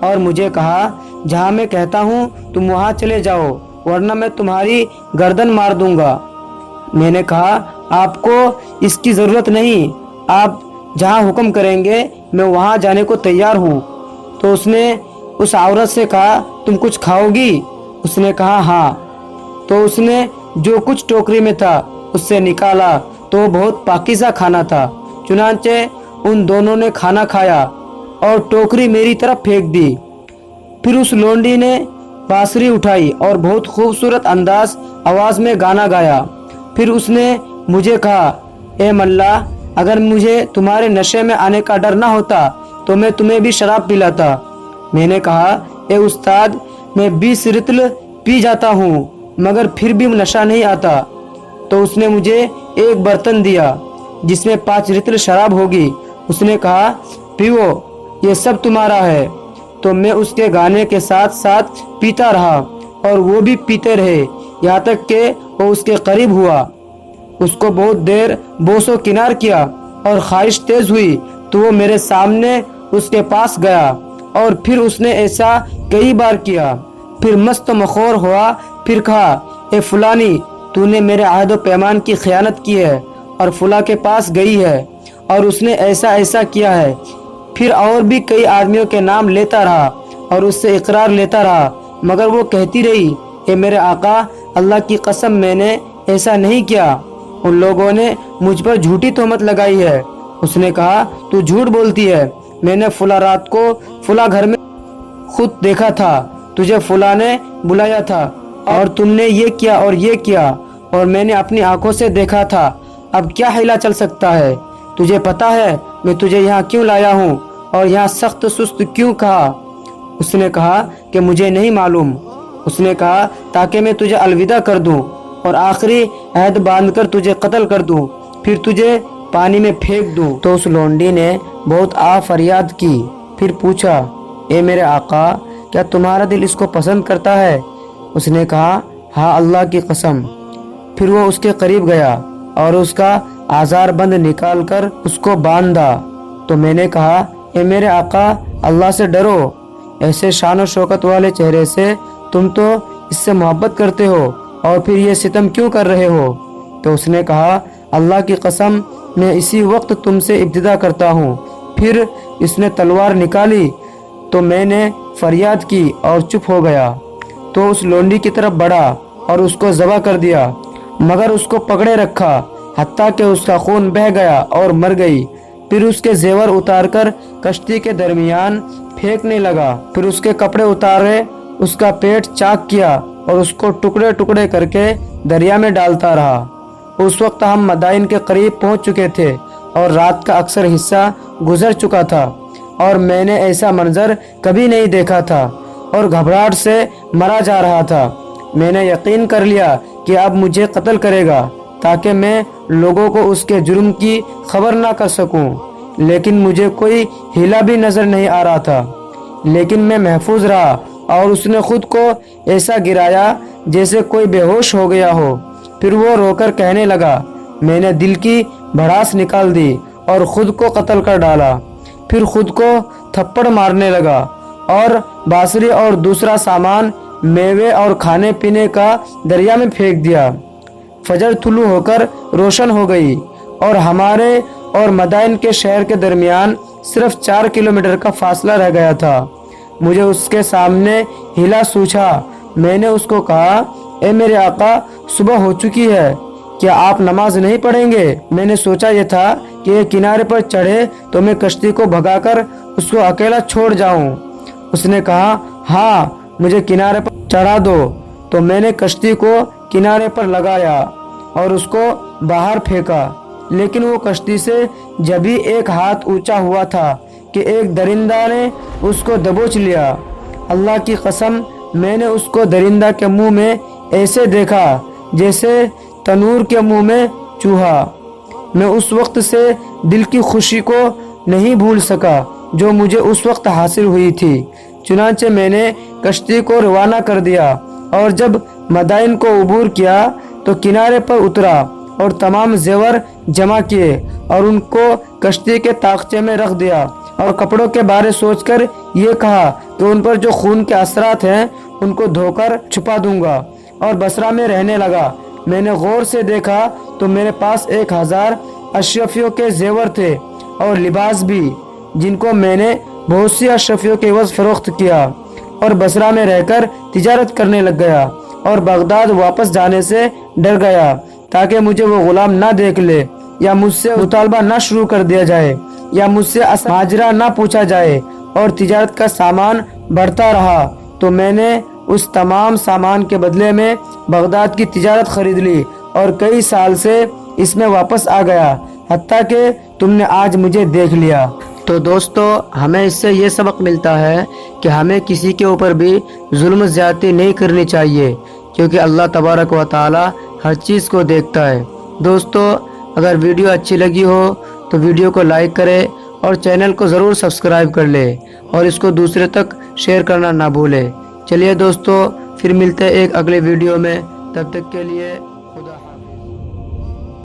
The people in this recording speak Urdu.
اور مجھے کہا جہاں میں کہتا ہوں تم وہاں چلے جاؤ ورنہ میں تمہاری گردن مار دوں گا۔ میں نے کہا آپ کو اس کی ضرورت نہیں، آپ جہاں حکم کریں گے میں وہاں جانے کو تیار ہوں۔ تو اس نے اس عورت سے کہا تم کچھ کھاؤ گی؟ اس نے کہا ہاں۔ تو اس نے جو کچھ ٹوکری میں تھا اس سے نکالا تو وہ بہت پاکیزہ کھانا تھا۔ چنانچہ ان دونوں نے کھانا کھایا اور ٹوکری میری طرف پھینک دی۔ پھر اس لونڈی نے بانسری اٹھائی اور بہت خوبصورت آواز میں گانا گایا۔ پھر اس نے مجھے کہا اے ملا، اگر مجھے تمہارے نشے میں آنے کا ڈر نہ ہوتا تو میں تمہیں بھی شراب پلاتا۔ میں نے کہا اے استاد، میں 20 رطل پی جاتا ہوں مگر پھر بھی نشہ نہیں آتا۔ تو اس نے مجھے ایک برتن دیا جس میں 5 رطل شراب ہوگی۔ اس نے کہا پیو، یہ سب تمہارا ہے۔ تو میں اس کے گانے کے ساتھ ساتھ پیتا رہا اور وہ بھی پیتے رہے یہاں تک کہ وہ اس کے قریب ہوا۔ اس کو بہت دیر بوس و کنار کیا اور خواہش تیز ہوئی تو وہ میرے سامنے اس کے پاس گیا اور پھر اس نے ایسا کئی بار کیا۔ پھر مست مخور ہوا، پھر کہا اے فلانی، تو نے میرے عہد و پیمان کی خیانت کی ہے اور فلاں کے پاس گئی ہے اور اس نے ایسا ایسا کیا ہے۔ پھر اور بھی کئی آدمیوں کے نام لیتا رہا اور اس سے اقرار لیتا رہا مگر وہ کہتی رہی اے میرے آقا، اللہ کی قسم میں نے ایسا نہیں کیا، ان لوگوں نے مجھ پر جھوٹی تہمت لگائی ہے۔ اس نے کہا تو جھوٹ بولتی ہے، میں نے فلاں رات کو فلاں گھر میں خود دیکھا تھا، تجھے فلاں نے بلایا تھا اور تم نے یہ کیا اور یہ کیا اور میں نے اپنی آنکھوں سے دیکھا تھا، اب کیا حیلہ چل سکتا ہے؟ تجھے پتا ہے میں تجھے یہاں کیوں لایا ہوں اور یہاں سخت سست کیوں کہا؟ اس نے کہا کہ مجھے نہیں معلوم۔ اس نے کہا تاکہ میں تجھے الوداع کر دوں اور آخری عہد باندھ کر تجھے قتل کر دوں، پھر تجھے پانی میں پھینک دوں۔ تو اس لونڈی نے بہت فریاد کی، پھر پوچھا اے میرے آقا، کیا تمہارا دل اس کو پسند کرتا ہے؟ اس نے کہا ہاں اللہ کی قسم۔ پھر وہ اس کے قریب گیا اور اس کا آزار بند نکال کر اس کو باندھا۔ تو میں نے کہا اے میرے آقا، اللہ سے ڈرو، ایسے شان و شوکت والے چہرے سے تم تو اس سے محبت کرتے ہو اور پھر یہ ستم کیوں کر رہے ہو؟ تو اس نے کہا اللہ کی قسم میں اسی وقت تم سے ابتدا کرتا ہوں۔ پھر اس نے تلوار نکالی تو میں نے فریاد کی اور چپ ہو گیا۔ تو اس لونڈی کی طرف بڑھا اور اس کو ذبح کر دیا مگر اس کو پکڑے رکھا حتیٰ کہ اس کا خون بہہ گیا اور مر گئی۔ پھر اس کے زیور اتار کر کشتی کے درمیان پھینکنے لگا، پھر اس کے کپڑے اتارے، اس کا پیٹ چاک کیا اور اس کو ٹکڑے ٹکڑے کر کے دریا میں ڈالتا رہا۔ اس وقت ہم مدائن کے قریب پہنچ چکے تھے اور رات کا اکثر حصہ گزر چکا تھا اور میں نے ایسا منظر کبھی نہیں دیکھا تھا اور گھبراہٹ سے مرا جا رہا تھا۔ میں نے یقین کر لیا کہ اب مجھے قتل کرے گا تاکہ میں لوگوں کو اس کے جرم کی خبر نہ کر سکوں، لیکن مجھے کوئی ہیلا بھی نظر نہیں آ رہا تھا۔ لیکن میں محفوظ رہا اور اس نے خود کو ایسا گرایا جیسے کوئی بے ہوش ہو گیا ہو۔ پھر وہ رو کر کہنے لگا میں نے دل کی بھڑاس نکال دی اور خود کو قتل کر ڈالا۔ پھر خود کو تھپڑ مارنے لگا اور بانسری اور دوسرا سامان، میوے اور کھانے پینے کا دریا میں پھینک دیا۔ فجر طلوع ہو کر روشن ہو گئی اور ہمارے اور مدائن کے شہر کے درمیان صرف 4 کلومیٹر کا فاصلہ رہ گیا تھا۔ مجھے اس کے سامنے ہلا سوچا۔ میں نے اس کو کہا اے میرے آقا، صبح ہو چکی ہے، کیا آپ نماز نہیں پڑھیں گے؟ میں نے سوچا یہ تھا کہ یہ کنارے پر چڑھے تو میں کشتی کو بھگا کر اس کو اکیلا چھوڑ جاؤں۔ اس نے کہا ہاں مجھے کنارے پر چڑھا دو۔ تو میں نے کشتی کو کنارے پر لگایا اور اس کو باہر پھینکا، لیکن وہ کشتی سے جبھی ایک ہاتھ اونچا ہوا تھا کہ ایک درندہ نے اس کو دبوچ لیا۔ اللہ کی قسم میں نے اس کو درندہ کے منہ میں ایسے دیکھا جیسے تنور کے منہ میں چوہا۔ میں اس وقت سے دل کی خوشی کو نہیں بھول سکا جو مجھے اس وقت حاصل ہوئی تھی۔ چنانچہ میں نے کشتی کو روانہ کر دیا اور جب مدائن کو عبور کیا تو کنارے پر اترا اور تمام زیور جمع کیے اور ان کو کشتی کے طاقچے میں رکھ دیا اور کپڑوں کے بارے سوچ کر یہ کہا کہ ان پر جو خون کے اثرات ہیں ان کو دھو کر چھپا دوں گا، اور بصرہ میں رہنے لگا۔ میں نے غور سے دیکھا تو میرے پاس 1000 اشرفیوں کے زیور تھے اور لباس بھی، جن کو میں نے بہت سی اشرفیوں کے عوض فروخت کیا، اور بصرہ میں رہ کر تجارت کرنے لگ گیا، اور بغداد واپس جانے سے ڈر گیا تاکہ مجھے وہ غلام نہ دیکھ لے، یا مجھ سے مطالبہ نہ شروع کر دیا جائے، یا مجھ سے اصل ماجرا نہ پوچھا جائے، اور تجارت کا سامان بڑھتا رہا تو میں نے اس تمام سامان کے بدلے میں بغداد کی تجارت خرید لی، اور کئی سال سے اس میں واپس آ گیا، حتیٰ کہ تم نے آج مجھے دیکھ لیا۔ تو دوستو، ہمیں اس سے یہ سبق ملتا ہے کہ ہمیں کسی کے اوپر بھی ظلم زیادتی نہیں کرنی چاہیے، کیونکہ اللہ تبارک و تعالی ہر چیز کو دیکھتا ہے۔ دوستو، اگر ویڈیو اچھی لگی ہو تو ویڈیو کو لائک کرے اور چینل کو ضرور سبسکرائب کر لے، اور اس کو دوسرے تک شیئر کرنا نہ بھولے۔ چلیے دوستو، پھر ملتے ہیں ایک اگلے ویڈیو میں، تب تک کے لیے خدا حافظ۔